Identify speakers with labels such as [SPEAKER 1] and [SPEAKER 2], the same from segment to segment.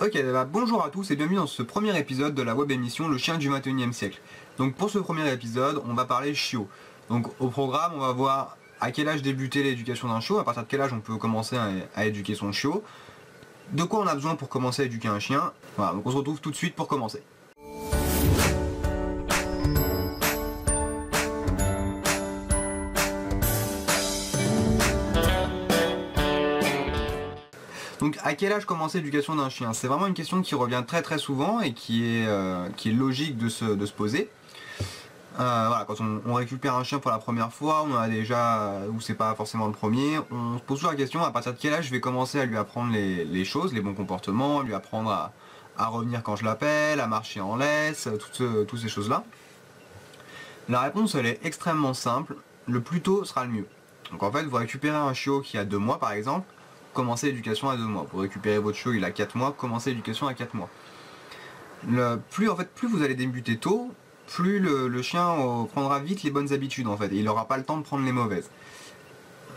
[SPEAKER 1] Ok, bah bonjour à tous et bienvenue dans ce premier épisode de la web émission Le chien du 21e siècle. Donc pour ce premier épisode, on va parler chiot. Donc au programme, on va voir à quel âge débuter l'éducation d'un chiot, à partir de quel âge on peut commencer à éduquer son chiot, de quoi on a besoin pour commencer à éduquer un chien. Voilà, donc on se retrouve tout de suite pour commencer. Donc à quel âge commencer l'éducation d'un chien? C'est vraiment une question qui revient très souvent et qui est logique de se poser. Voilà, quand on récupère un chien pour la première fois, on en a déjà, ou c'est pas forcément le premier, on se pose toujours la question à partir de quel âge je vais commencer à lui apprendre les choses, les bons comportements, lui apprendre à revenir quand je l'appelle, à marcher en laisse, toutes ces choses-là. La réponse elle est extrêmement simple, le plus tôt sera le mieux. Donc en fait, vous récupérez un chiot qui a 2 mois par exemple, commencez l'éducation à 2 mois. Vous récupérez votre chiot, il a 4 mois, commencez l'éducation à 4 mois. Plus vous allez débuter tôt, plus le chien prendra vite les bonnes habitudes en fait, et il n'aura pas le temps de prendre les mauvaises.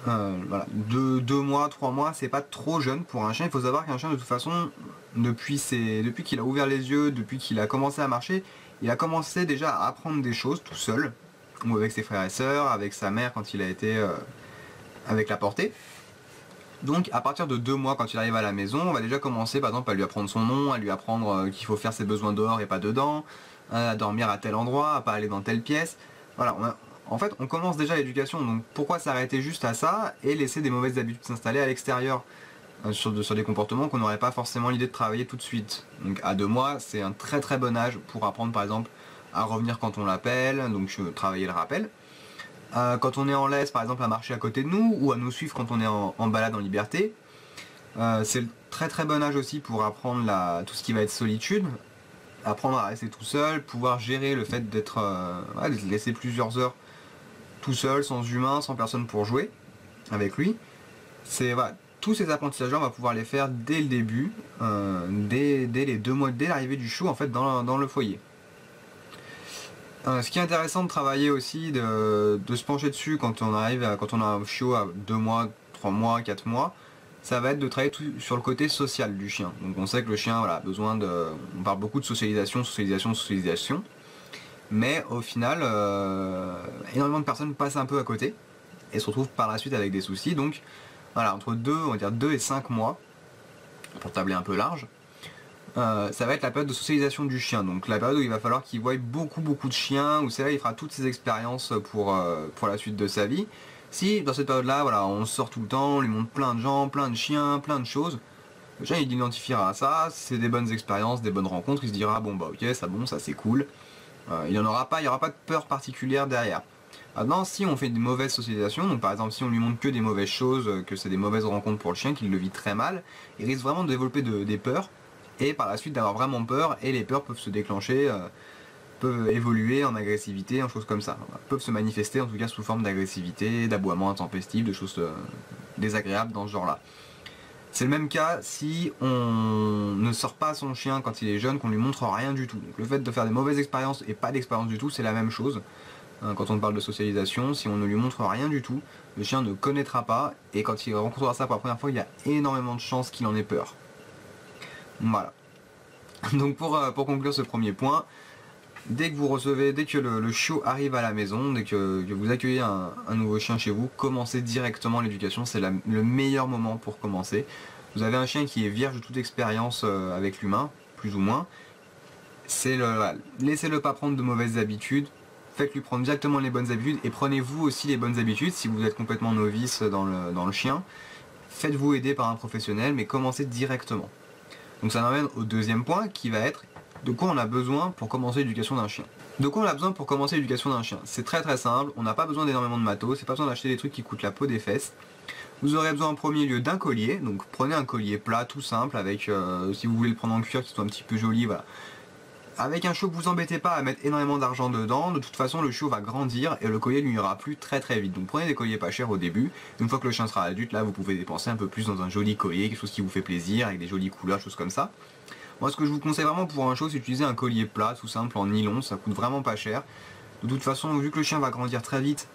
[SPEAKER 1] Voilà. 2 mois, 3 mois, c'est pas trop jeune pour un chien. Il faut savoir qu'un chien de toute façon, depuis qu'il a ouvert les yeux, depuis qu'il a commencé à marcher, il a commencé déjà à apprendre des choses tout seul, ou avec ses frères et sœurs, avec sa mère quand il a été avec la portée. Donc à partir de 2 mois, quand il arrive à la maison, on va déjà commencer par exemple à lui apprendre son nom, à lui apprendre qu'il faut faire ses besoins dehors et pas dedans, à dormir à tel endroit, à pas aller dans telle pièce. Voilà, en fait on commence déjà l'éducation, donc pourquoi s'arrêter juste à ça et laisser des mauvaises habitudes s'installer à l'extérieur sur des comportements qu'on n'aurait pas forcément l'idée de travailler tout de suite. Donc à 2 mois, c'est un très bon âge pour apprendre par exemple à revenir quand on l'appelle, donc travailler le rappel. Quand on est en laisse, par exemple, à marcher à côté de nous, ou à nous suivre quand on est en balade en liberté. C'est le très bon âge aussi pour apprendre tout ce qui va être solitude, apprendre à rester tout seul, pouvoir gérer le fait d'être laisser plusieurs heures tout seul, sans humain, sans personne pour jouer avec lui. Tous ces apprentissages-là, on va pouvoir les faire dès le début, dès les 2 mois, dès l'arrivée du chiot en fait dans le foyer. Ce qui est intéressant de travailler aussi, de se pencher dessus quand on a un chiot à 2 mois, 3 mois, 4 mois, ça va être de travailler sur le côté social du chien. Donc on sait que le chien a besoin on parle beaucoup de socialisation, mais au final, énormément de personnes passent un peu à côté et se retrouvent par la suite avec des soucis. Donc voilà, entre 2 et 5 mois, pour tabler un peu large, ça va être la période de socialisation du chien, donc la période où il va falloir qu'il voie beaucoup de chiens, où c'est là il fera toutes ses expériences pour la suite de sa vie. Si dans cette période là, voilà, on sort tout le temps, on lui montre plein de gens, plein de chiens, plein de choses, le chien il identifiera ça, c'est des bonnes expériences, des bonnes rencontres, il se dira bon bah ok, ça c'est cool, il n'y aura pas de peur particulière derrière. Maintenant, si on fait une mauvaise socialisation, donc par exemple si on lui montre que des mauvaises choses, que c'est des mauvaises rencontres pour le chien, qu'il le vit très mal, il risque vraiment de développer des peurs, et par la suite d'avoir vraiment peur, et les peurs peuvent se déclencher, peuvent évoluer en agressivité, en choses comme ça. Peuvent se manifester en tout cas sous forme d'agressivité, d'aboiement intempestif, de choses désagréables dans ce genre-là. C'est le même cas si on ne sort pas son chien quand il est jeune, qu'on lui montre rien du tout. Donc le fait de faire des mauvaises expériences et pas d'expérience du tout, c'est la même chose. Quand on parle de socialisation, si on ne lui montre rien du tout, le chien ne connaîtra pas, et quand il rencontrera ça pour la première fois, il y a énormément de chances qu'il en ait peur. Voilà. Donc pour conclure ce premier point, dès que le chiot arrive à la maison, dès que vous accueillez un nouveau chien chez vous, commencez directement l'éducation, c'est le meilleur moment pour commencer. Vous avez un chien qui est vierge de toute expérience avec l'humain, plus ou moins, laissez-le pas prendre de mauvaises habitudes, faites-lui prendre directement les bonnes habitudes, et prenez-vous aussi les bonnes habitudes si vous êtes complètement novice dans le chien. Faites-vous aider par un professionnel, mais commencez directement. Donc ça m'amène au deuxième point qui va être de quoi on a besoin pour commencer l'éducation d'un chien. De quoi on a besoin pour commencer l'éducation d'un chien? C'est très simple, on n'a pas besoin d'énormément de matos, c'est pas besoin d'acheter des trucs qui coûtent la peau des fesses. Vous aurez besoin en premier lieu d'un collier, donc prenez un collier plat tout simple avec, si vous voulez le prendre en cuir, qui soit un petit peu joli, voilà. Avec un chiot, vous embêtez pas à mettre énormément d'argent dedans, de toute façon le chiot va grandir et le collier lui ira plus très vite. Donc prenez des colliers pas chers au début, une fois que le chien sera adulte, là vous pouvez dépenser un peu plus dans un joli collier, quelque chose qui vous fait plaisir, avec des jolies couleurs, choses comme ça. Moi ce que je vous conseille vraiment pour un chiot, c'est d'utiliser un collier plat, tout simple, en nylon, ça coûte vraiment pas cher. De toute façon, vu que le chien va grandir très vite,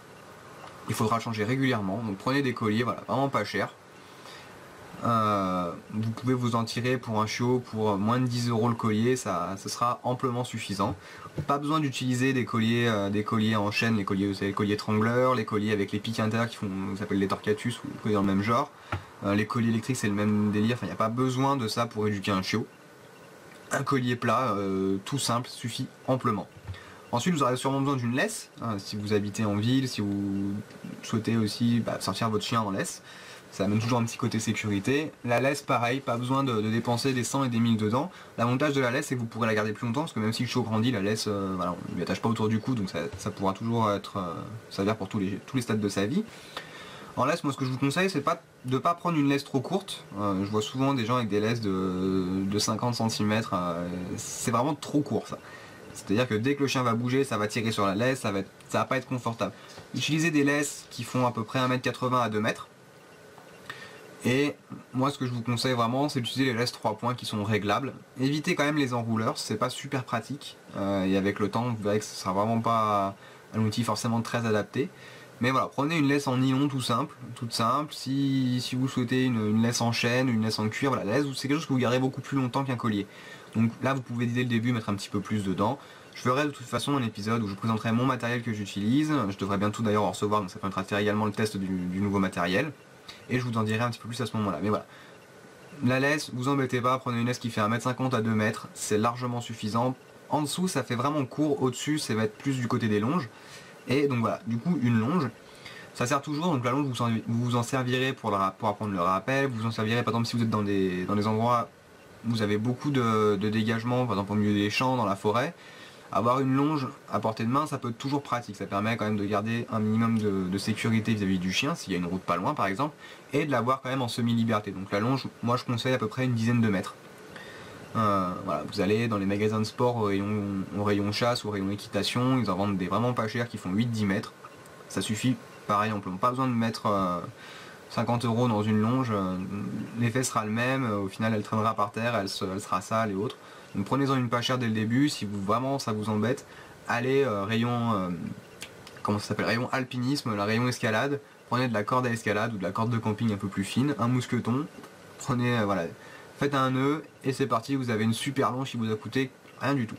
[SPEAKER 1] il faudra le changer régulièrement, donc prenez des colliers, voilà, vraiment pas chers. Vous pouvez vous en tirer pour un chiot pour moins de 10 € le collier, ce sera amplement suffisant. Pas besoin d'utiliser des colliers en chaîne, les colliers étrangleurs, les colliers avec les pics intérieurs qui s'appellent les torquatus ou colliers dans le même genre. Les colliers électriques c'est le même délire, enfin il n'y a pas besoin de ça pour éduquer un chiot. Un collier plat, tout simple, suffit amplement. Ensuite vous aurez sûrement besoin d'une laisse, si vous habitez en ville, si vous souhaitez aussi sortir votre chien en laisse. Ça amène toujours un petit côté sécurité. La laisse pareil, pas besoin de dépenser des 100 et des 1000 dedans. L'avantage de la laisse c'est que vous pourrez la garder plus longtemps, parce que même si le chiot grandit, la laisse, voilà, on ne lui attache pas autour du cou, donc ça pourra toujours être servir pour tous les stades de sa vie. En laisse, moi ce que je vous conseille, c'est de pas prendre une laisse trop courte. Je vois souvent des gens avec des laisses de 50 cm, c'est vraiment trop court ça. C'est-à-dire que dès que le chien va bouger, ça va tirer sur la laisse, ça va pas être confortable. Utilisez des laisses qui font à peu près 1,80 m à 2 m. Et moi ce que je vous conseille vraiment, c'est d'utiliser les laisses 3 points qui sont réglables. Évitez quand même les enrouleurs, c'est pas super pratique. Et avec le temps, vous verrez que ce sera vraiment pas un outil forcément très adapté. Mais voilà, prenez une laisse en nylon toute simple. Si vous souhaitez une laisse en chaîne, une laisse en cuir, voilà, la laisse c'est quelque chose que vous garderez beaucoup plus longtemps qu'un collier. Donc là vous pouvez dès le début mettre un petit peu plus dedans. Je ferai de toute façon un épisode où je vous présenterai mon matériel que j'utilise. Je devrais bientôt d'ailleurs en recevoir, donc ça permettra de faire également le test du nouveau matériel. Et je vous en dirai un petit peu plus à ce moment là. Mais voilà. La laisse, vous embêtez pas, prenez une laisse qui fait 1,50 m à 2 m, c'est largement suffisant. En dessous ça fait vraiment court, au-dessus ça va être plus du côté des longes. Et donc voilà, du coup une longe, ça sert toujours, donc la longe vous vous en servirez pour apprendre le rappel, vous en servirez par exemple si vous êtes dans des endroits où vous avez beaucoup de dégagement, par exemple au milieu des champs, dans la forêt. Avoir une longe à portée de main, ça peut être toujours pratique, ça permet quand même de garder un minimum de sécurité vis-à-vis du chien, s'il y a une route pas loin par exemple, et de l'avoir quand même en semi-liberté. Donc la longe, moi je conseille à peu près une dizaine de mètres. Voilà, vous allez dans les magasins de sport au rayon chasse ou au rayon équitation, ils en vendent des vraiment pas chers qui font 8-10 mètres. Ça suffit, pareil, on n'a pas besoin de mettre 50 € dans une longe, l'effet sera le même, au final elle traînera par terre, elle sera sale et autres. Donc prenez-en une pas chère dès le début, si vraiment ça vous embête, allez rayon, comment ça s'appelle, rayon alpinisme, la rayon escalade, prenez de la corde à escalade ou de la corde de camping un peu plus fine, un mousqueton, prenez, voilà, faites un nœud et c'est parti, vous avez une super longe qui vous a coûté rien du tout.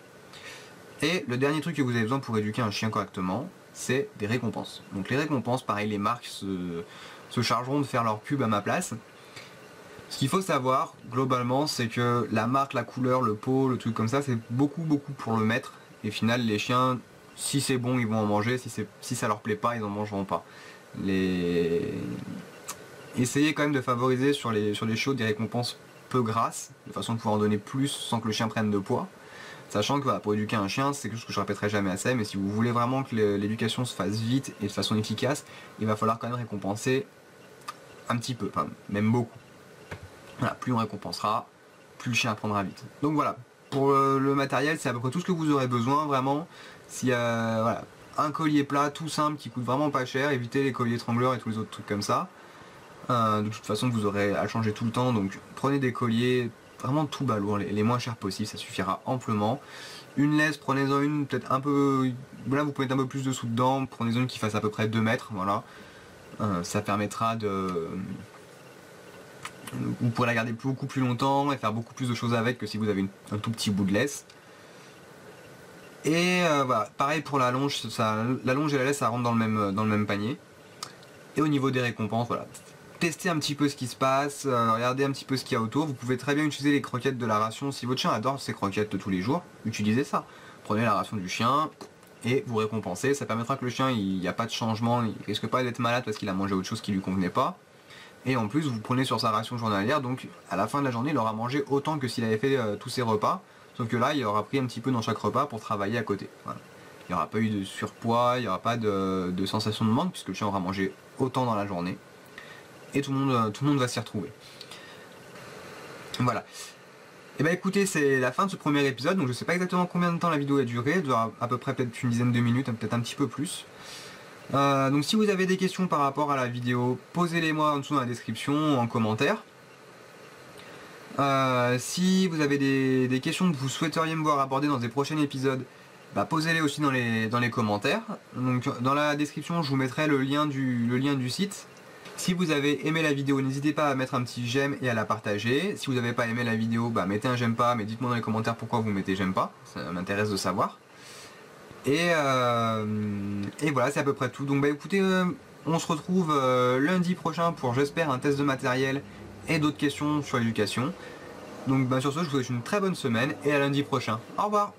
[SPEAKER 1] Et le dernier truc que vous avez besoin pour éduquer un chien correctement, c'est des récompenses. Donc les récompenses, pareil, les marques se chargeront de faire leur pub à ma place. Ce qu'il faut savoir, globalement, c'est que la marque, la couleur, le pot, le truc comme ça, c'est beaucoup pour le maître. Et au final, les chiens, si c'est bon, ils vont en manger, si ça leur plaît pas, ils en mangeront pas. Essayez quand même de favoriser sur les chiots des récompenses peu grasses, de façon de pouvoir en donner plus sans que le chien prenne de poids. Sachant que voilà, pour éduquer un chien, c'est quelque chose que je répéterai jamais assez, mais si vous voulez vraiment que l'éducation se fasse vite et de façon efficace, il va falloir quand même récompenser un petit peu, enfin même beaucoup. Voilà, plus on récompensera, plus le chien apprendra vite. Donc voilà, pour le matériel, c'est à peu près tout ce que vous aurez besoin vraiment. S'il y a voilà, un collier plat tout simple qui coûte vraiment pas cher, évitez les colliers étrangleurs et tous les autres trucs comme ça. De toute façon vous aurez à changer tout le temps, donc prenez des colliers vraiment tout balourd, les moins chers possibles, ça suffira amplement. Une laisse, prenez-en une peut-être un peu, là vous pouvez mettre un peu plus de sous dedans, prenez-en une qui fasse à peu près 2 mètres, voilà. Ça permettra vous pourrez la garder beaucoup plus longtemps et faire beaucoup plus de choses avec que si vous avez un tout petit bout de laisse. Et voilà, pareil pour la longe, la longe et la laisse ça rentre dans le même panier. Et au niveau des récompenses, voilà, testez un petit peu ce qui se passe, regardez un petit peu ce qu'il y a autour. Vous pouvez très bien utiliser les croquettes de la ration. Si votre chien adore ces croquettes de tous les jours, utilisez ça. Prenez la ration du chien et vous récompensez. Ça permettra que le chien, il n'y a pas de changement, il risque pas d'être malade parce qu'il a mangé autre chose qui lui convenait pas. Et en plus, vous prenez sur sa ration journalière, donc à la fin de la journée, il aura mangé autant que s'il avait fait tous ses repas. Sauf que là, il aura pris un petit peu dans chaque repas pour travailler à côté. Voilà. Il n'y aura pas eu de surpoids, il n'y aura pas de sensation de manque puisque le chien aura mangé autant dans la journée. Et tout le monde va s'y retrouver. Voilà. Et bah écoutez, c'est la fin de ce premier épisode, donc je sais pas exactement combien de temps la vidéo a duré, elle doit à peu près peut-être une dizaine de minutes, peut-être un petit peu plus. Donc si vous avez des questions par rapport à la vidéo, posez-les moi en dessous dans la description ou en commentaire. Si vous avez des questions que vous souhaiteriez me voir aborder dans des prochains épisodes, bah posez-les aussi dans les commentaires. Donc dans la description je vous mettrai le lien du site. Si vous avez aimé la vidéo, n'hésitez pas à mettre un petit j'aime et à la partager. Si vous n'avez pas aimé la vidéo, bah, mettez un j'aime pas, mais dites-moi dans les commentaires pourquoi vous mettez j'aime pas, ça m'intéresse de savoir. Et voilà, c'est à peu près tout. Donc bah écoutez, on se retrouve lundi prochain pour, j'espère, un test de matériel et d'autres questions sur l'éducation. Donc bah, sur ce, je vous souhaite une très bonne semaine et à lundi prochain. Au revoir.